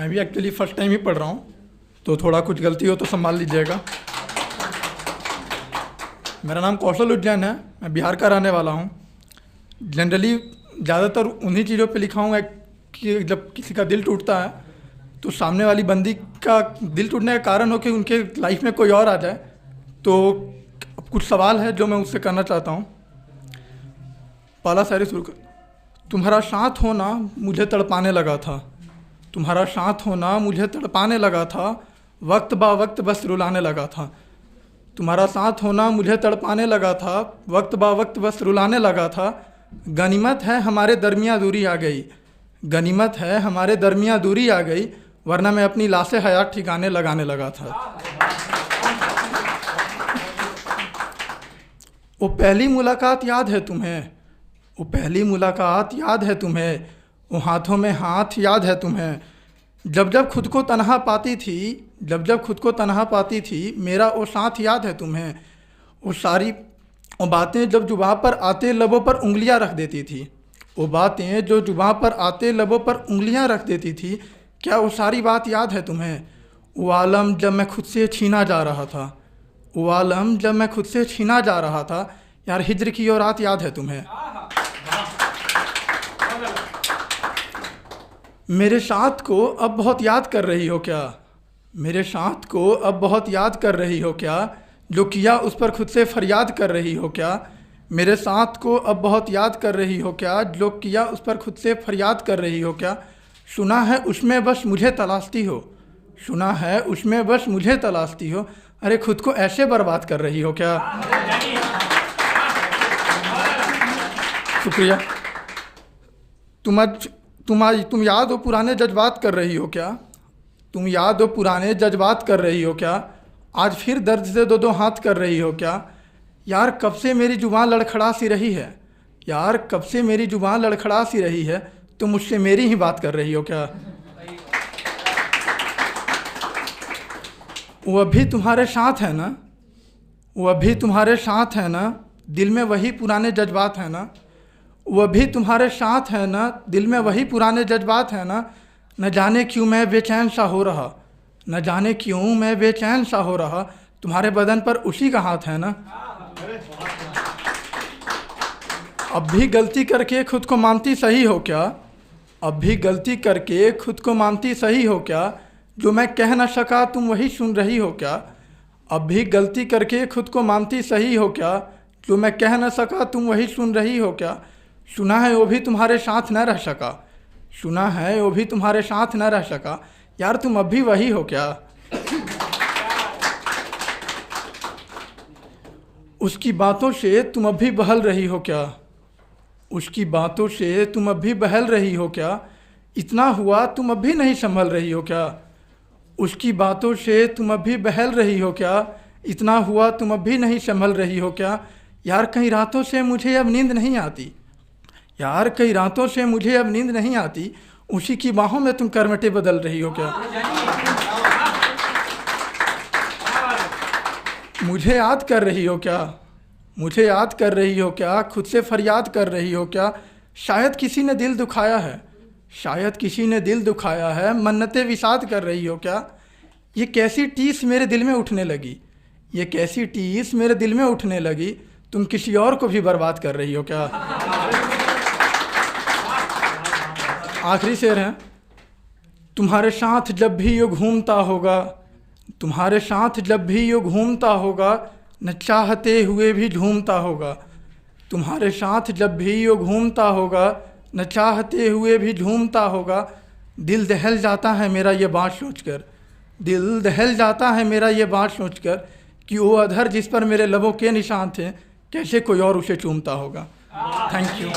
मैं भी actually first time ही पढ़ रहा हूँ, तो थोड़ा कुछ गलती हो तो संभाल लीजिएगा। मेरा नाम कौशल उज्जैन है, मैं बिहार का रहने वाला हूँ। जनरली ज़्यादातर उन्हीं चीज़ों पे लिखा हूँ कि जब किसी का दिल टूटता है तो सामने वाली बंदी का दिल टूटने का कारण हो कि उनके लाइफ में कोई और आ जाए। तो कुछ सवाल है जो मैं उससे करना चाहता हूँ। पहला शायरी शुरू कर। तुम्हारा साथ होना मुझे तड़पाने लगा था, तुम्हारा साथ होना मुझे तड़पाने लगा था, वक्त बा वक्त बस रुलाने लगा था। तुम्हारा साथ होना मुझे तड़पाने लगा था, वक्त बा वक्त बस रुलाने लगा था। गनीमत है हमारे दरमियाँ दूरी आ गई, गनीमत है हमारे दरमियाँ दूरी आ गई, वरना मैं अपनी लाशे हयात ठिकाने लगाने लगा था। वो पहली मुलाकात याद है तुम्हें, वो पहली मुलाकात याद है तुम्हें, वो हाथों में हाथ याद है तुम्हें। जब जब खुद को तन्हा पाती थी, जब जब खुद को तन्हा पाती थी, मेरा वो साथ याद है तुम्हें। वो सारी वो बातें जब जुबां पर आते लबों पर उंगलियां रख देती थी, वो बातें जो जुबां पर आते लबों पर उंगलियां रख देती थी, क्या वो सारी बात याद है तुम्हें। वो आलम जब मैं खुद से छीना जा रहा था, वो आलम जब मैं खुद से छीना जा रहा था, यार हिज्र की वो रात याद है तुम्हें। मेरे साथ को अब बहुत याद कर रही हो क्या, मेरे साथ को अब बहुत याद कर रही हो क्या, जो किया उस पर खुद से फरियाद कर रही हो क्या। मेरे साथ को अब बहुत याद कर रही हो क्या, जो किया उस पर खुद से फरियाद कर रही हो क्या। सुना है उसमें बस मुझे तलाशती हो, सुना है उसमें बस मुझे तलाशती हो, अरे खुद को ऐसे बर्बाद कर रही हो क्या। शुक्रिया। तुम याद हो पुराने जज्बात कर रही हो क्या, तुम याद हो पुराने जज्बात कर रही हो क्या, आज फिर दर्द से दो दो हाथ कर रही हो क्या। यार कब से मेरी जुबान लड़खड़ा सी रही है, यार कब से मेरी जुबान लड़खड़ा सी रही है, तुम मुझसे मेरी ही बात कर रही हो क्या। वो अभी तुम्हारे साथ है ना, वो अभी तुम्हारे साथ है ना, दिल में वही पुराने जज्बात है ना। वो अभी तुम्हारे साथ है ना, दिल में वही पुराने जज्बात है ना। न जाने क्यों मैं बेचैन सा हो रहा, न जाने क्यों मैं बेचैन सा हो रहा, तुम्हारे बदन पर उसी का हाथ है ना। अब भी गलती करके खुद को मानती सही हो क्या, अब भी गलती करके खुद को मानती सही हो क्या, जो मैं कह न सका तुम वही सुन रही हो क्या। अब भी गलती करके खुद को मानती सही हो क्या, जो मैं कह न सका तुम वही सुन रही हो क्या। सुना है वो भी तुम्हारे साथ न रह सका, सुना है वो भी तुम्हारे साथ न रह सका, यार तुम अब भी वही हो क्या। उसकी बातों से तुम अब भी बहल रही हो क्या, उसकी बातों से तुम अब भी बहल रही हो क्या, इतना हुआ तुम अब भी नहीं संभल रही हो क्या। उसकी बातों से तुम अब भी बहल रही हो क्या, इतना हुआ तुम अब भी नहीं संभल रही हो क्या। यार कई रातों से मुझे अब नींद नहीं आती, यार कई रातों से मुझे अब नींद नहीं आती, उसी की बाहों में तुम करवटें बदल रही हो क्या। मुझे याद कर रही हो क्या, मुझे याद कर रही हो क्या, खुद से फरियाद कर रही हो क्या। शायद किसी ने दिल दुखाया है, शायद किसी ने दिल दुखाया है, मन्नतें विषाद कर रही हो क्या। ये कैसी टीस मेरे दिल में उठने लगी, ये कैसी टीस मेरे दिल में उठने लगी, तुम किसी और को भी बर्बाद कर रही हो क्या। आखिरी शेर है। तुम्हारे साथ जब भी यो घूमता होगा, तुम्हारे साथ जब भी यो घूमता होगा, न चाहते हुए भी झूमता होगा। तुम्हारे साथ जब भी यो घूमता होगा, न चाहते हुए भी झूमता होगा। दिल दहल जाता है मेरा ये बात सोचकर, दिल दहल जाता है मेरा ये बात सोचकर, कि वो अधर जिस पर मेरे लबों के निशान थे, कैसे कोई और उसे चूमता होगा। Thank you.